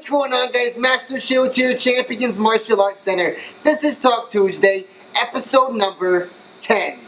What's going on, guys? Master Shields here, Champions Martial Arts Center. This is Talk Tuesday, episode number 10.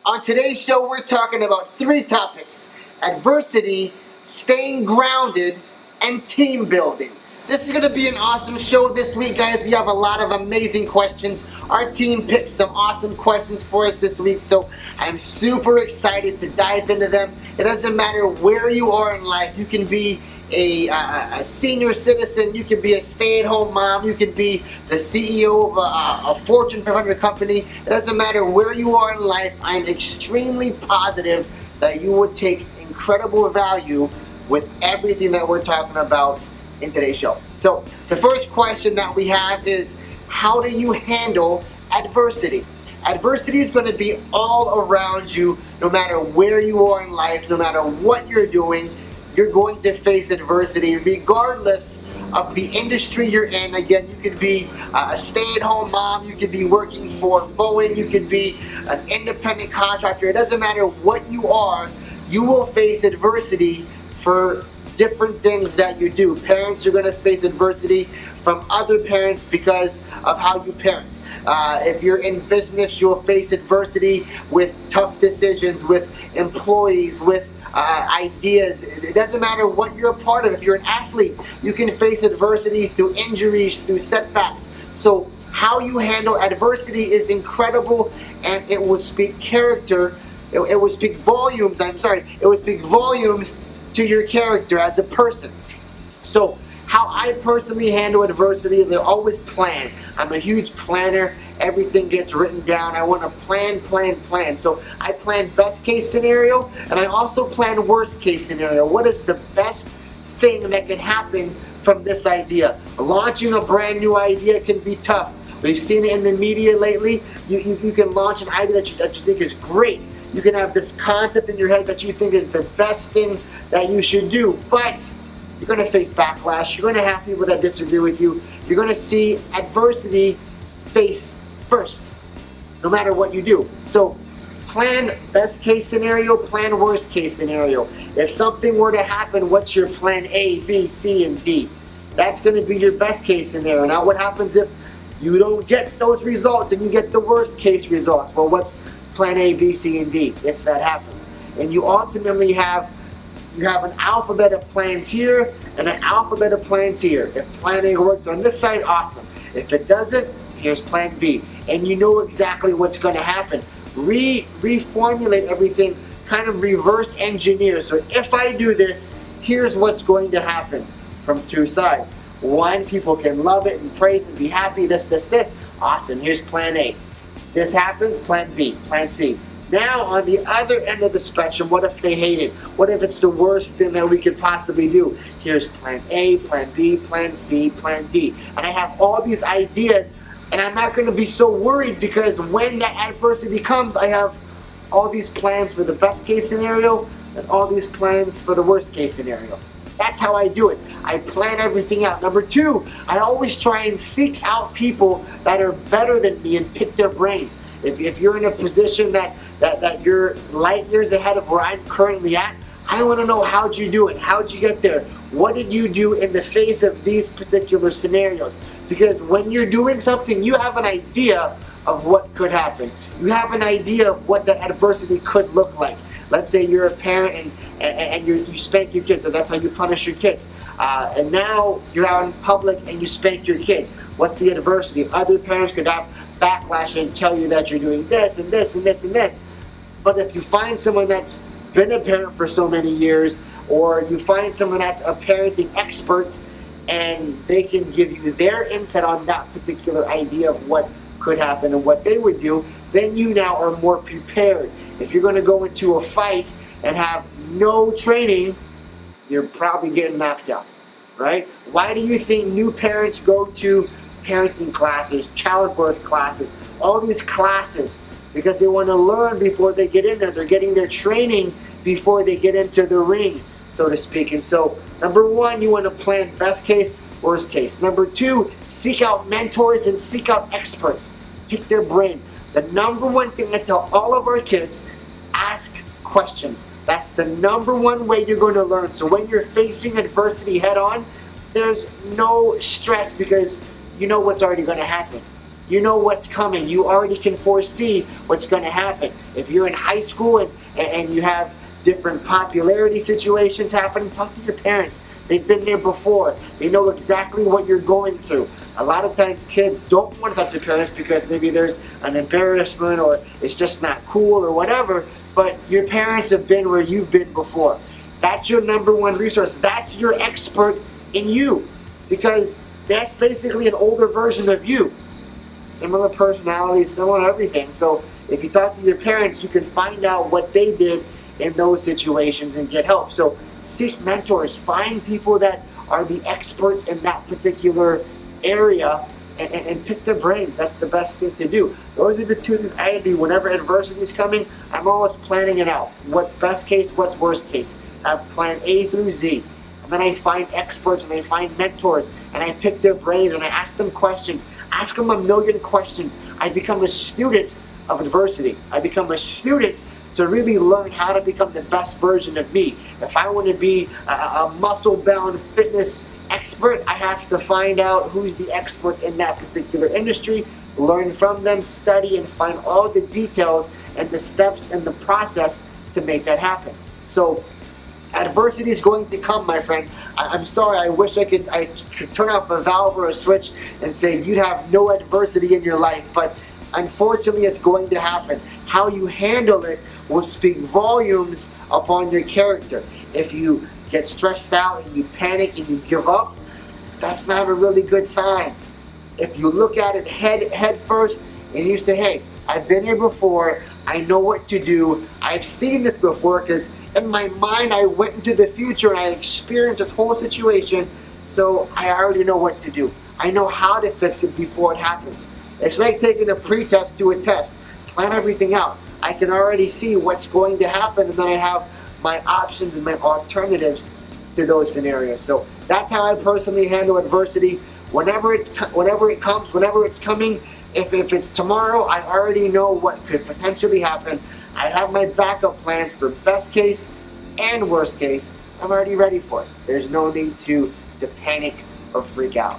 On today's show, we're talking about three topics: adversity, staying grounded, and team building. This is going to be an awesome show this week, guys. We have a lot of amazing questions. Our team picked some awesome questions for us this week, so I'm super excited to dive into them. It doesn't matter where you are in life. You can be a senior citizen, you can be a stay-at-home mom, you can be the CEO of a Fortune 500 company. It doesn't matter where you are in life. I'm extremely positive that you would take incredible value with everything that we're talking about in today's show. So the first question that we have is, how do you handle adversity? Adversity is going to be all around you, no matter where you are in life, no matter what you're doing. You're going to face adversity regardless of the industry you're in. Again, you could be a stay-at-home mom, you could be working for Boeing, you could be an independent contractor. It doesn't matter what you are, you will face adversity for different things that you do. Parents are going to face adversity from other parents because of how you parent. If you're in business, you'll face adversity with tough decisions, with employees, with ideas. It doesn't matter what you're a part of. If you're an athlete, you can face adversity through injuries, through setbacks. So how you handle adversity is incredible, and it will speak character. It will speak volumes. It will speak volumes to your character as a person. So how I personally handle adversity is I always plan. I'm a huge planner. Everything gets written down. I want to plan. So I plan best case scenario, and I also plan worst case scenario. What is the best thing that can happen from this idea? Launching a brand new idea can be tough. We've seen it in the media lately. You can launch an idea that you think is great. You can have this concept in your head that you think is the best thing that you should do, but you're going to face backlash. You're going to have people that disagree with you. You're going to see adversity face first, no matter what you do. So plan best case scenario, plan worst case scenario. If something were to happen, what's your plan A, B, C, and D? That's going to be your best case scenario. Now what happens if you don't get those results and you get the worst case results? Well, what's plan A, B, C, and D if that happens? And you ultimately have an alphabet of plans here and an alphabet of plans here. If plan A works on this side, awesome. If it doesn't, here's plan B. And you know exactly what's going to happen. Reformulate everything, kind of reverse engineer. So if I do this, here's what's going to happen from two sides. One, people can love it and praise and be happy, this. Awesome, here's plan A. This happens, plan B, plan C. Now, on the other end of the spectrum, what if they hate it? What if it's the worst thing that we could possibly do? Here's plan A, plan B, plan C, plan D. And I have all these ideas, and I'm not going to be so worried because when that adversity comes, I have all these plans for the best case scenario and all these plans for the worst case scenario. That's how I do it. I plan everything out. Number two, I always try and seek out people that are better than me and pick their brains. If you're in a position that you're light years ahead of where I'm currently at, I want to know, how'd you do it? How'd you get there? What did you do in the face of these particular scenarios? Because when you're doing something, you have an idea of what could happen. You have an idea of what that adversity could look like. Let's say you're a parent and you spank your kids, and that's how you punish your kids. And now you're out in public and you spank your kids. What's the adversity? Other parents could have backlash and tell you that you're doing this and this and this and this. But if you find someone that's been a parent for so many years, or you find someone that's a parenting expert and they can give you their insight on that particular idea of what could happen and what they would do, then you now are more prepared. If you're going to go into a fight and have no training, you're probably getting knocked out, right? Why do you think new parents go to parenting classes, childbirth classes, all these classes? Because they want to learn before they get in there. They're getting their training before they get into the ring, so to speak. And so, number one, you want to plan best case, worst case. Number two, seek out mentors and seek out experts. pick their brain. The number one thing I tell all of our kids, ask questions. That's the number one way you're going to learn. So when you're facing adversity head on, there's no stress because you know what's already going to happen. You know what's coming. You already can foresee what's going to happen. If you're in high school and you have different popularity situations happening, talk to your parents. They've been there before. They know exactly what you're going through. A lot of times kids don't want to talk to parents because maybe there's an embarrassment or it's just not cool or whatever, but your parents have been where you've been before. That's your number one resource. That's your expert in you because that's basically an older version of you. Similar personality, similar everything. So if you talk to your parents, you can find out what they did in those situations and get help. So seek mentors, find people that are the experts in that particular area and pick their brains. That's the best thing to do. Those are the two things I do whenever adversity is coming. I'm always planning it out. What's best case, what's worst case. I have plan A through Z. And then I find experts and I find mentors and I pick their brains and I ask them questions. Ask them a million questions. I become a student of adversity. I become a student to really learn how to become the best version of me. If I want to be a muscle-bound fitness expert, I have to find out who's the expert in that particular industry, learn from them, study, and find all the details and the steps and the process to make that happen. So adversity is going to come, my friend. I'm sorry, I wish I could turn off a valve or a switch and say you'd have no adversity in your life, but unfortunately it's going to happen. How you handle it will speak volumes upon your character. If you get stressed out and you panic and you give up, that's not a really good sign. If you look at it head first and you say, hey, I've been here before, I know what to do, I've seen this before, because in my mind I went into the future and I experienced this whole situation, so I already know what to do. I know how to fix it before it happens. It's like taking a pre-test to a test. Plan everything out. I can already see what's going to happen, and then I have my options and my alternatives to those scenarios. So that's how I personally handle adversity. Whenever it comes, whenever it's coming, if it's tomorrow, I already know what could potentially happen. I have my backup plans for best case and worst case. I'm already ready for it. There's no need to panic or freak out.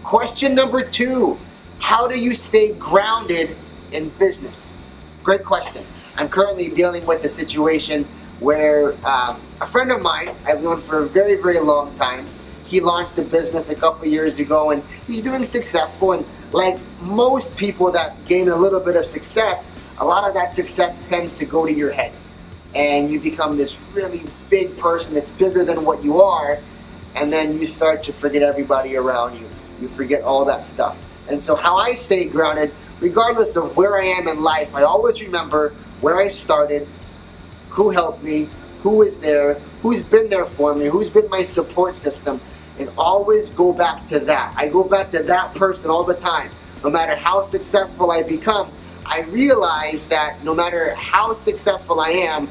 Question number 2. How do you stay grounded in business? Great question. I'm currently dealing with a situation where a friend of mine I've known for a very, very long time, he launched a business a couple years ago and he's doing successful, and like most people that gain a little bit of success, a lot of that success tends to go to your head and you become this really big person that's bigger than what you are, and then you start to forget everybody around you. You forget all that stuff. And so how I stay grounded, regardless of where I am in life, I always remember where I started, who helped me, who was there, who's been there for me, who's been my support system, and always go back to that. I go back to that person all the time. No matter how successful I become, I realize that no matter how successful I am,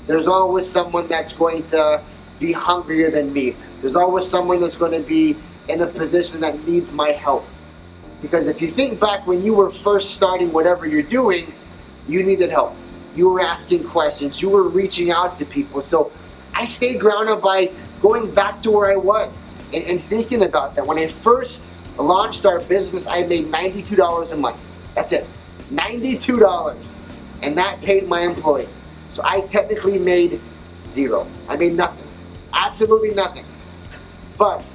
there's always someone that's going to be hungrier than me. There's always someone that's going to be in a position that needs my help. Because if you think back when you were first starting whatever you're doing, you needed help. You were asking questions. You were reaching out to people. So I stayed grounded by going back to where I was and thinking about that. When I first launched our business, I made $92 a month. That's it. $92. And that paid my employee. So I technically made zero. I made nothing. Absolutely nothing. But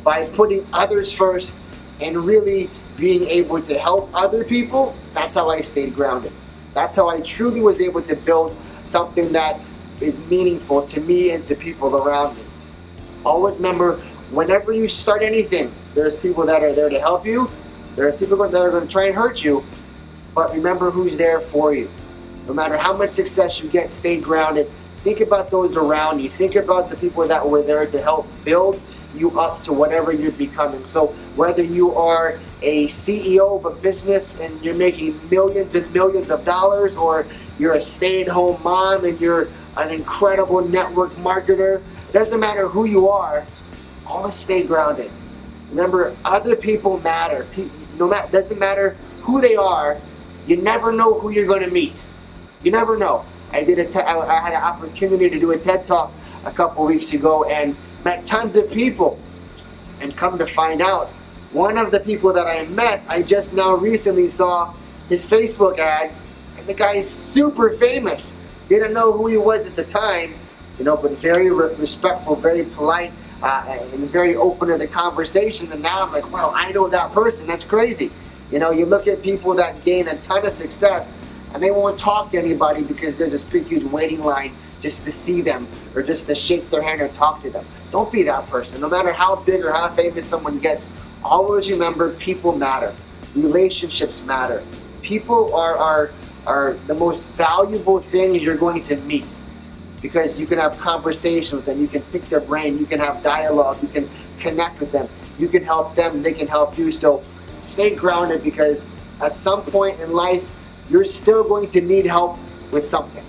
by putting others first and really being able to help other people, that's how I stayed grounded. That's how I truly was able to build something that is meaningful to me and to people around me. Always remember, whenever you start anything, there's people that are there to help you, there's people that are going to try and hurt you, but remember who's there for you. No matter how much success you get, stay grounded. Think about those around you. Think about the people that were there to help build you up to whatever you're becoming. So whether you are a CEO of a business and you're making millions and millions of dollars, or you're a stay-at-home mom and you're an incredible network marketer, it doesn't matter who you are, always stay grounded. Remember, other people matter. doesn't matter who they are, you never know who you're going to meet. You never know. I had an opportunity to do a TED Talk a couple weeks ago and met tons of people. And come to find out, one of the people that I met, I just now recently saw his Facebook ad, and the guy is super famous. Didn't know who he was at the time, but very respectful, very polite, and very open to the conversation. And now I'm like, wow, I know that person. That's crazy. You look at people that gain a ton of success, and they won't talk to anybody because there's this big, huge waiting line just to see them or just to shake their hand or talk to them. Don't be that person. No matter how big or how famous someone gets, always remember people matter. Relationships matter. People are the most valuable thing you're going to meet, because you can have conversation with them, you can pick their brain, you can have dialogue, you can connect with them, you can help them, they can help you. So stay grounded, because at some point in life, you're still going to need help with something.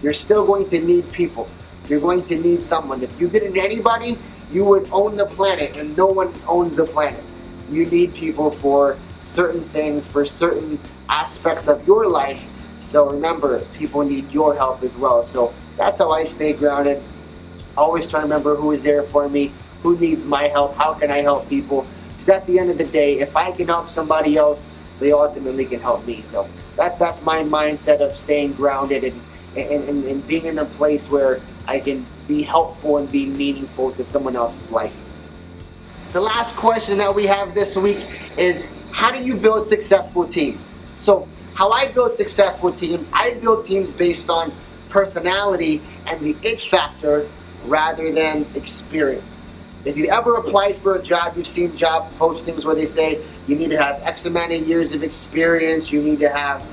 You're still going to need people. You're going to need someone. If you didn't need anybody, you would own the planet, and no one owns the planet. You need people for certain things, for certain aspects of your life. So remember, people need your help as well. So that's how I stay grounded. Always try to remember who is there for me, who needs my help, how can I help people. Because at the end of the day, if I can help somebody else, they ultimately can help me. So that's my mindset of staying grounded and being in a place where I can be helpful and be meaningful to someone else's life. The last question that we have this week is, how do you build successful teams? So how I build successful teams, I build teams based on personality and the it factor rather than experience. If you ever applied for a job, you've seen job postings where they say you need to have X amount of years of experience, you need to have,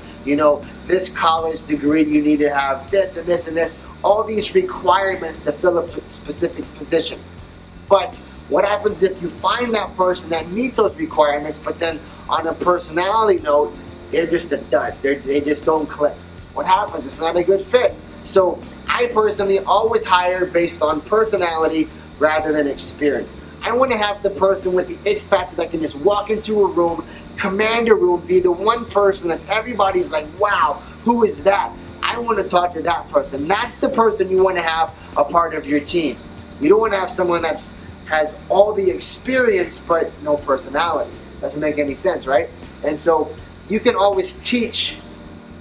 this college degree, you need to have this and this and this, all these requirements to fill a specific position. But what happens if you find that person that meets those requirements, but then on a personality note, they're just a dud, they just don't click? What happens? It's not a good fit. So I personally always hire based on personality rather than experience. I want to have the person with the it factor that can just walk into a room, command a room, be the one person that everybody's like, wow, who is that? I want to talk to that person. That's the person you want to have a part of your team. You don't want to have someone that has all the experience but no personality. Doesn't make any sense, right? And so you can always teach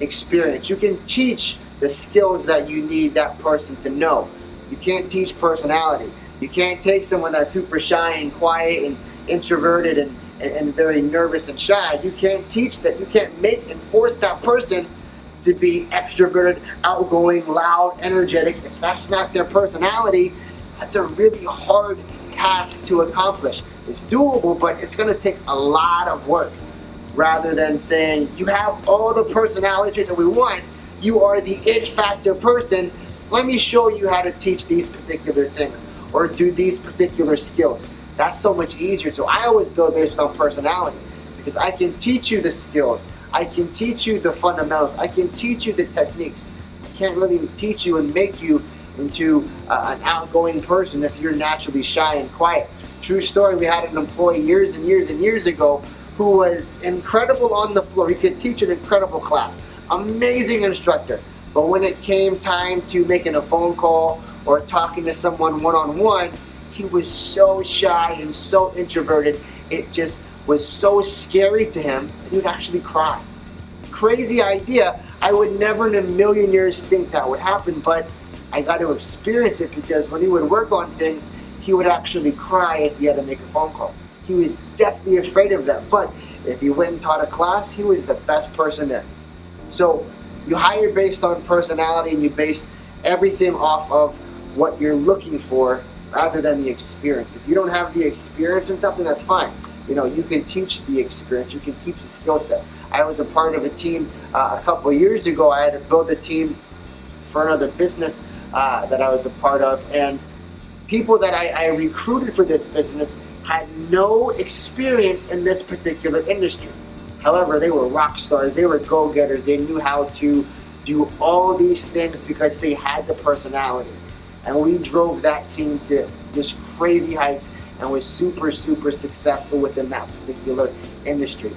experience. You can teach the skills that you need that person to know. You can't teach personality. You can't take someone that's super shy and quiet and introverted and very nervous and shy. You can't teach that. You can't make and force that person to be extroverted, outgoing, loud, energetic. If that's not their personality, that's a really hard task to accomplish. It's doable, but it's going to take a lot of work. Rather than saying, you have all the personality traits that we want, you are the it factor person, let me show you how to teach these particular things or do these particular skills. That's so much easier. So I always build based on personality, because I can teach you the skills, I can teach you the fundamentals, I can teach you the techniques. I can't really teach you and make you into an outgoing person if you're naturally shy and quiet. True story, we had an employee years and years and years ago who was incredible on the floor. He could teach an incredible class, amazing instructor. But when it came time to making a phone call or talking to someone one-on-one, he was so shy and so introverted. It just was so scary to him that he would actually cry. Crazy idea. I would never in a million years think that would happen, but I got to experience it, because when he would work on things, he would actually cry if he had to make a phone call. He was deathly afraid of that, but if he went and taught a class, he was the best person there. So you hire based on personality, and you base everything off of what you're looking for rather than the experience. If you don't have the experience in something, that's fine. You can teach the experience, you can teach the skill set. I was a part of a team a couple of years ago. I had to build a team for another business that I was a part of, and people that I recruited for this business had no experience in this particular industry. However, they were rock stars, they were go-getters, they knew how to do all these things because they had the personality. And we drove that team to just crazy heights, and was super successful within that particular industry.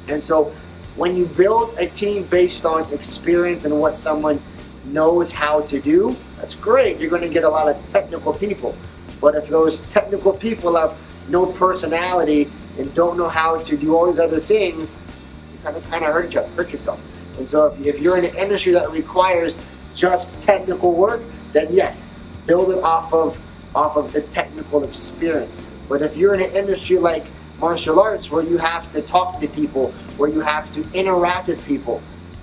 And so when you build a team based on experience and what someone knows how to do, that's great. You're going to get a lot of technical people. But if those technical people have no personality and don't know how to do all these other things, you kind of hurt yourself. And so if you're in an industry that requires just technical work, then yes, build it off of the technical experience. But if you're in an industry like martial arts, where you have to talk to people, where you have to interact with people,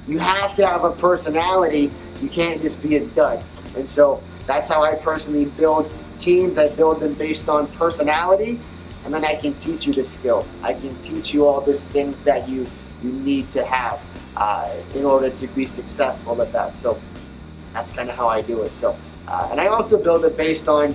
you have to have a personality. You can't just be a dud. And so that's how I personally build teams. I build them based on personality, and then I can teach you the skill. I can teach you all these things that you need to have in order to be successful at that. So that's kind of how I do it. So and I also build it based on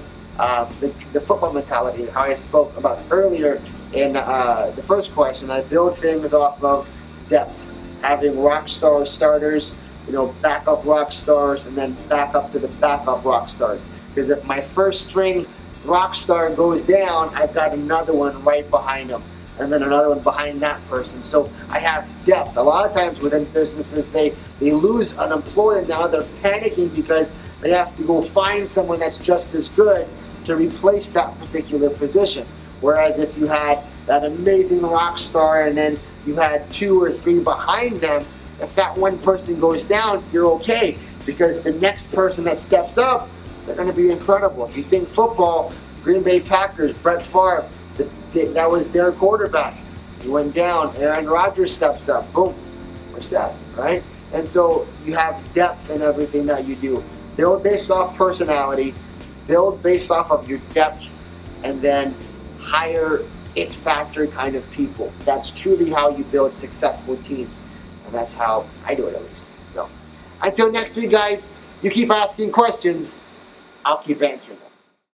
the football mentality, how I spoke about earlier in the first question. I build things off of depth, having rock star starters, you know, backup rock stars, and then back up to the backup rock stars. Because if my first string rock star goes down, I've got another one right behind him, and then another one behind that person. So I have depth. A lot of times within businesses, they lose an employee, and now they're panicking because they have to go find someone that's just as good to replace that particular position. Whereas if you had that amazing rock star and then you had 2 or 3 behind them, if that one person goes down, you're okay, because the next person that steps up, they're going to be incredible. If you think football, Green Bay Packers, Brett Favre, that was their quarterback. He went down, Aaron Rodgers steps up, boom, we're set, right? And so you have depth in everything that you do. Build based off personality, build based off of your depth, and then hire it factor kind of people. That's truly how you build successful teams. And that's how I do it, at least. So until next week, guys, you keep asking questions, I'll keep answering them.